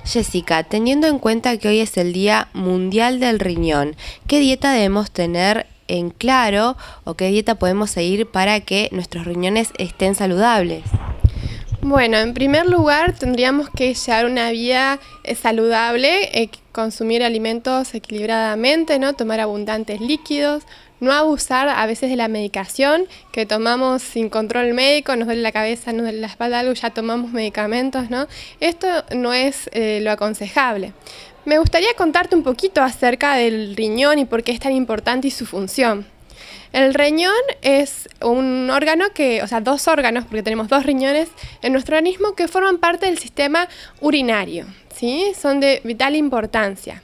Jessica, teniendo en cuenta que hoy es el Día Mundial del Riñón, ¿qué dieta debemos tener en claro o qué dieta podemos seguir para que nuestros riñones estén saludables? Bueno, en primer lugar tendríamos que llevar una vida saludable, consumir alimentos equilibradamente, ¿no? Tomar abundantes líquidos, no abusar a veces de la medicación que tomamos sin control médico, nos duele la cabeza, nos duele la espalda, algo, ya tomamos medicamentos, ¿no? Esto no es lo aconsejable. Me gustaría contarte un poquito acerca del riñón y por qué es tan importante y su función. El riñón es un órgano dos órganos, porque tenemos dos riñones en nuestro organismo que forman parte del sistema urinario, ¿sí? Son de vital importancia.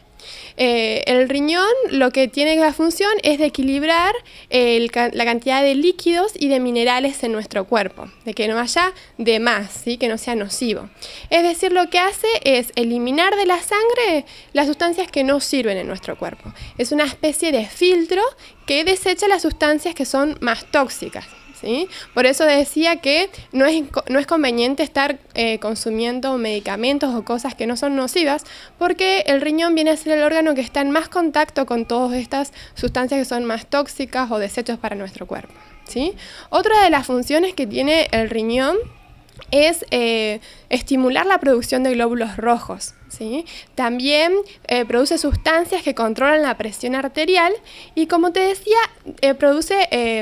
El riñón lo que tiene la función es de equilibrar la cantidad de líquidos y de minerales en nuestro cuerpo, de que no haya de más, ¿sí? Que no sea nocivo. Es decir, lo que hace es eliminar de la sangre las sustancias que no sirven en nuestro cuerpo. Es una especie de filtro que desecha las sustancias que son más tóxicas. ¿Sí? Por eso decía que no es conveniente estar consumiendo medicamentos o cosas que no son nocivas, porque el riñón viene a ser el órgano que está en más contacto con todas estas sustancias que son más tóxicas o desechos para nuestro cuerpo, ¿sí? Otra de las funciones que tiene el riñón es estimular la producción de glóbulos rojos, ¿sí? También produce sustancias que controlan la presión arterial y, como te decía,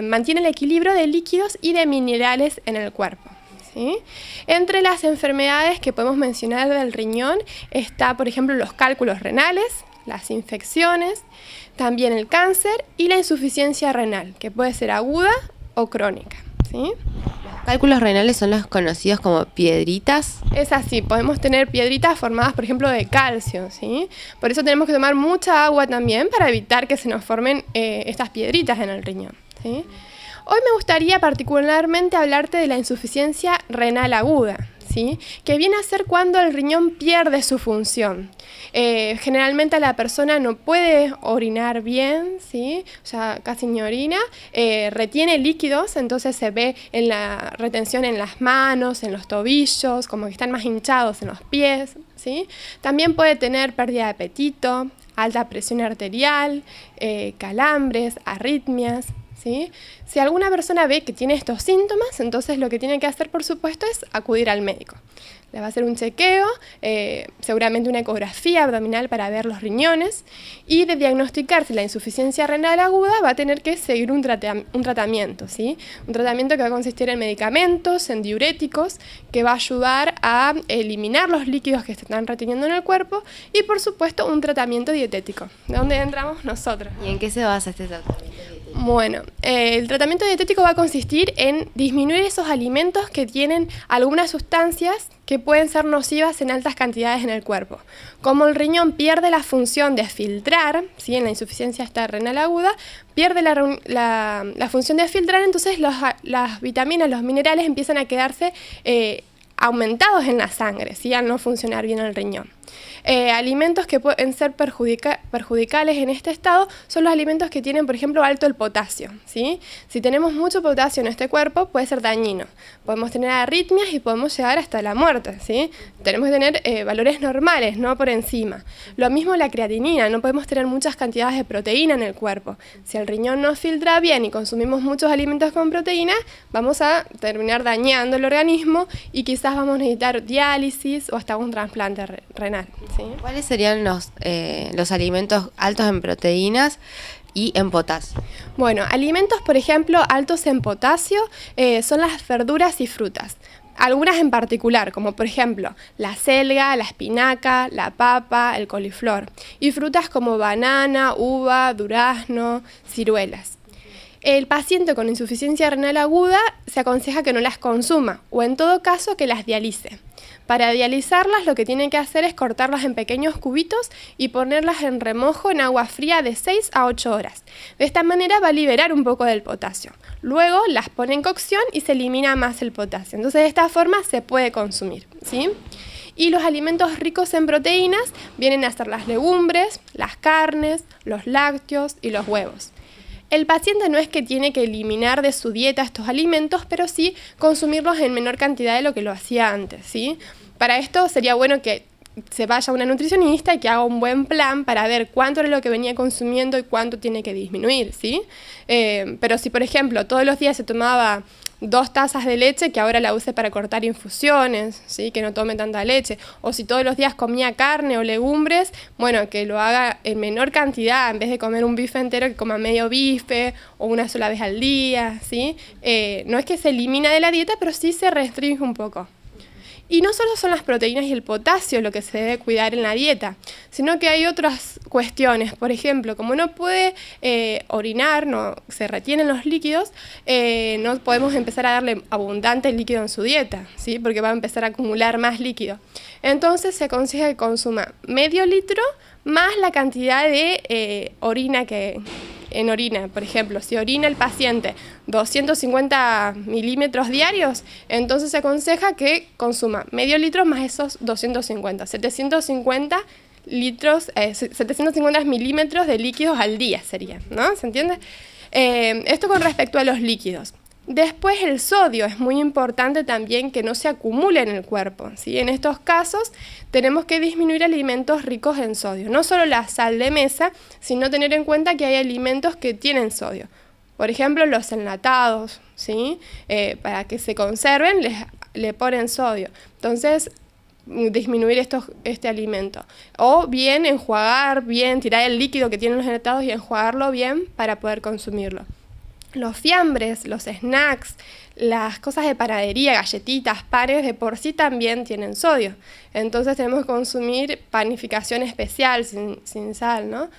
mantiene el equilibrio de líquidos y de minerales en el cuerpo, ¿sí? Entre las enfermedades que podemos mencionar del riñón está, por ejemplo, los cálculos renales, las infecciones, también el cáncer y la insuficiencia renal, que puede ser aguda o crónica, ¿sí? Cálculos renales son los conocidos como piedritas. Es así, podemos tener piedritas formadas, por ejemplo, de calcio, ¿sí? Por eso tenemos que tomar mucha agua también para evitar que se nos formen estas piedritas en el riñón, ¿sí? Hoy me gustaría particularmente hablarte de la insuficiencia renal aguda, ¿sí? Que viene a ser cuando el riñón pierde su función. Generalmente la persona no puede orinar bien, ¿sí? O sea, casi ni orina, retiene líquidos, entonces se ve en la retención en las manos, en los tobillos, como que están más hinchados en los pies, ¿sí? También puede tener pérdida de apetito, alta presión arterial, calambres, arritmias, ¿sí? Si alguna persona ve que tiene estos síntomas, entonces lo que tiene que hacer, por supuesto, es acudir al médico. Le va a hacer un chequeo, seguramente una ecografía abdominal para ver los riñones, y de diagnosticarse la insuficiencia renal aguda va a tener que seguir un tratamiento, ¿sí? Un tratamiento que va a consistir en medicamentos, en diuréticos, que va a ayudar a eliminar los líquidos que se están reteniendo en el cuerpo, y por supuesto un tratamiento dietético, donde entramos nosotros. ¿Y en qué se basa este tratamiento dietético? Bueno, el tratamiento dietético va a consistir en disminuir esos alimentos que tienen algunas sustancias que pueden ser nocivas en altas cantidades en el cuerpo. Como el riñón pierde la función de filtrar, ¿sí? En la insuficiencia renal aguda, pierde la función de filtrar, entonces las vitaminas, los minerales empiezan a quedarse aumentados en la sangre, ¿sí? Al no funcionar bien el riñón. Alimentos que pueden ser perjudicales en este estado son los alimentos que tienen, por ejemplo, alto el potasio, ¿sí? Si tenemos mucho potasio en este cuerpo, puede ser dañino. Podemos tener arritmias y podemos llegar hasta la muerte, ¿sí? Tenemos que tener valores normales, no por encima. Lo mismo la creatinina, no podemos tener muchas cantidades de proteína en el cuerpo. Si el riñón no filtra bien y consumimos muchos alimentos con proteína, vamos a terminar dañando el organismo y quizás vamos a necesitar diálisis o hasta un trasplante renal, ¿sí? ¿Cuáles serían los alimentos altos en proteínas y en potasio? Bueno, alimentos, por ejemplo, altos en potasio son las verduras y frutas. Algunas en particular, como por ejemplo la selga, la espinaca, la papa, el coliflor. Y frutas como banana, uva, durazno, ciruelas. El paciente con insuficiencia renal aguda se aconseja que no las consuma o en todo caso que las dialice. Para dializarlas lo que tienen que hacer es cortarlas en pequeños cubitos y ponerlas en remojo en agua fría de 6 a 8 horas. De esta manera va a liberar un poco del potasio. Luego las pone en cocción y se elimina más el potasio. Entonces de esta forma se puede consumir, ¿sí? Y los alimentos ricos en proteínas vienen a ser las legumbres, las carnes, los lácteos y los huevos. El paciente no es que tiene que eliminar de su dieta estos alimentos, pero sí consumirlos en menor cantidad de lo que lo hacía antes, ¿sí? Para esto sería bueno que se vaya a una nutricionista y que haga un buen plan para ver cuánto era lo que venía consumiendo y cuánto tiene que disminuir, ¿sí? Pero si, por ejemplo, todos los días se tomaba 2 tazas de leche, que ahora la use para cortar infusiones, ¿sí? Que no tome tanta leche. O si todos los días comía carne o legumbres, bueno, que lo haga en menor cantidad, en vez de comer un bife entero, que coma medio bife o una sola vez al día, ¿sí? No es que se elimina de la dieta, pero sí se restringe un poco. Y no solo son las proteínas y el potasio lo que se debe cuidar en la dieta, sino que hay otras cuestiones. Por ejemplo, como no puede orinar, no se retienen los líquidos, no podemos empezar a darle abundante líquido en su dieta, ¿sí? Porque va a empezar a acumular más líquido. Entonces se aconseja que consuma medio litro más la cantidad de orina en orina. Por ejemplo, si orina el paciente 250 milímetros diarios, entonces se aconseja que consuma medio litro más esos 250, 750 litros, 750 milímetros de líquidos al día sería, ¿no? ¿Se entiende? Esto con respecto a los líquidos. Después el sodio es muy importante también que no se acumule en el cuerpo, ¿sí? En estos casos tenemos que disminuir alimentos ricos en sodio, no solo la sal de mesa, sino tener en cuenta que hay alimentos que tienen sodio. Por ejemplo, los enlatados, ¿sí? Para que se conserven le ponen sodio. Entonces, disminuir este alimento. O bien enjuagar, bien tirar el líquido que tienen los enlatados y enjuagarlo bien para poder consumirlo. Los fiambres, los snacks, las cosas de panadería, galletitas, panes, de por sí también tienen sodio. Entonces tenemos que consumir panificación especial, sin sal, ¿no?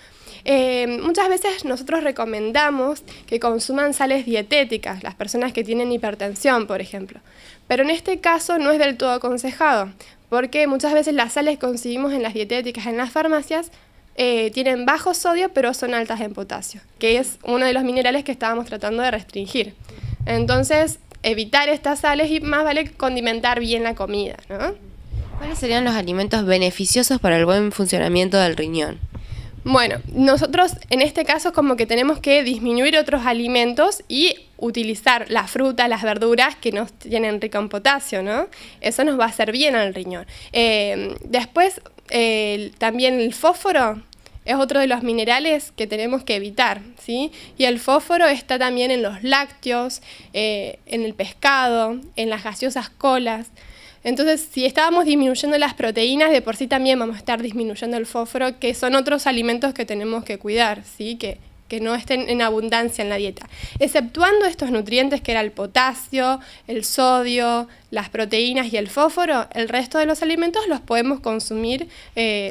Muchas veces nosotros recomendamos que consuman sales dietéticas, las personas que tienen hipertensión, por ejemplo. Pero en este caso no es del todo aconsejado, porque muchas veces las sales que conseguimos en las dietéticas, en las farmacias, tienen bajo sodio, pero son altas en potasio, que es uno de los minerales que estábamos tratando de restringir. Entonces, evitar estas sales y más vale condimentar bien la comida, ¿no? ¿Cuáles serían los alimentos beneficiosos para el buen funcionamiento del riñón? Bueno, nosotros en este caso como que tenemos que disminuir otros alimentos y utilizar las frutas, las verduras que nos tienen rico en potasio, ¿no? Eso nos va a hacer bien al riñón. Después, también el fósforo es otro de los minerales que tenemos que evitar, ¿sí? Y el fósforo está también en los lácteos, en el pescado, en las gaseosas colas. Entonces, si estábamos disminuyendo las proteínas, de por sí también vamos a estar disminuyendo el fósforo, que son otros alimentos que tenemos que cuidar, ¿sí? Que no estén en abundancia en la dieta. Exceptuando estos nutrientes que era el potasio, el sodio, las proteínas y el fósforo, el resto de los alimentos los podemos consumir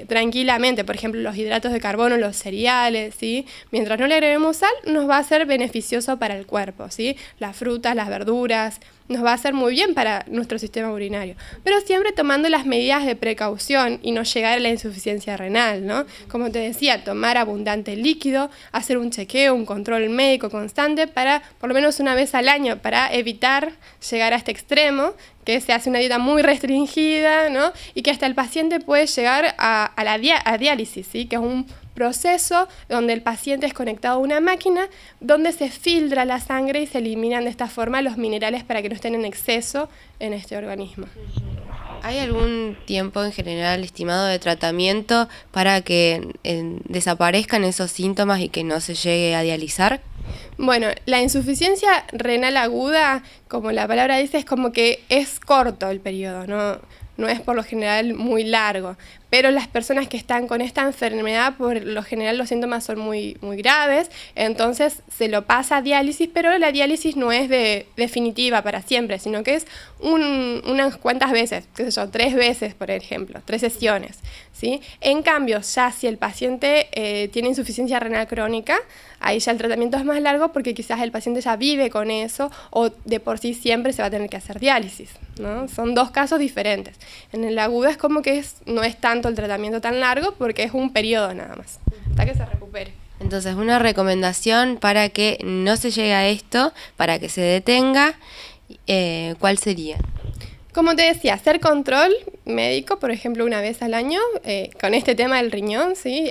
tranquilamente. Por ejemplo, los hidratos de carbono, los cereales, ¿sí? Mientras no le agreguemos sal, nos va a ser beneficioso para el cuerpo, ¿sí? Las frutas, las verduras, nos va a hacer muy bien para nuestro sistema urinario. Pero siempre tomando las medidas de precaución y no llegar a la insuficiencia renal, ¿no? Como te decía, tomar abundante líquido, hacer un chequeo, un control médico constante para, por lo menos una vez al año, para evitar llegar a este extremo, que se hace una dieta muy restringida, ¿no? Y que hasta el paciente puede llegar a diálisis, ¿sí? Que es un proceso donde el paciente es conectado a una máquina donde se filtra la sangre y se eliminan de esta forma los minerales para que no estén en exceso en este organismo. ¿Hay algún tiempo en general estimado de tratamiento para que desaparezcan esos síntomas y que no se llegue a dializar? Bueno, la insuficiencia renal aguda, como la palabra dice, es como que es corto el periodo, no es por lo general muy largo. Pero las personas que están con esta enfermedad, por lo general los síntomas son muy, muy graves, entonces se lo pasa a diálisis, pero la diálisis no es definitiva para siempre, sino que es unas cuantas veces, 3 veces, por ejemplo, 3 sesiones, ¿sí? En cambio, ya si el paciente tiene insuficiencia renal crónica, ahí ya el tratamiento es más largo porque quizás el paciente ya vive con eso o de por sí siempre se va a tener que hacer diálisis, ¿no? Son 2 casos diferentes. En el agudo es como que no es tanto el tratamiento tan largo porque es un periodo nada más, hasta que se recupere. Entonces, una recomendación para que no se llegue a esto, para que se detenga, ¿cuál sería? Como te decía, hacer control médico, por ejemplo, una vez al año, con este tema del riñón, ¿sí?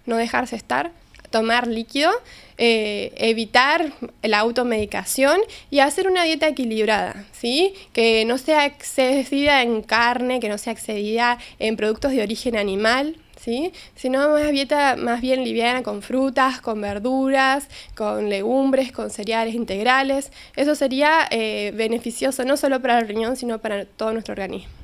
No dejarse estar, tomar líquido, evitar la automedicación y hacer una dieta equilibrada, ¿sí? Que no sea excedida en carne, que no sea excedida en productos de origen animal, ¿sí? Sino más bien liviana, con frutas, con verduras, con legumbres, con cereales integrales. Eso sería beneficioso no solo para el riñón, sino para todo nuestro organismo.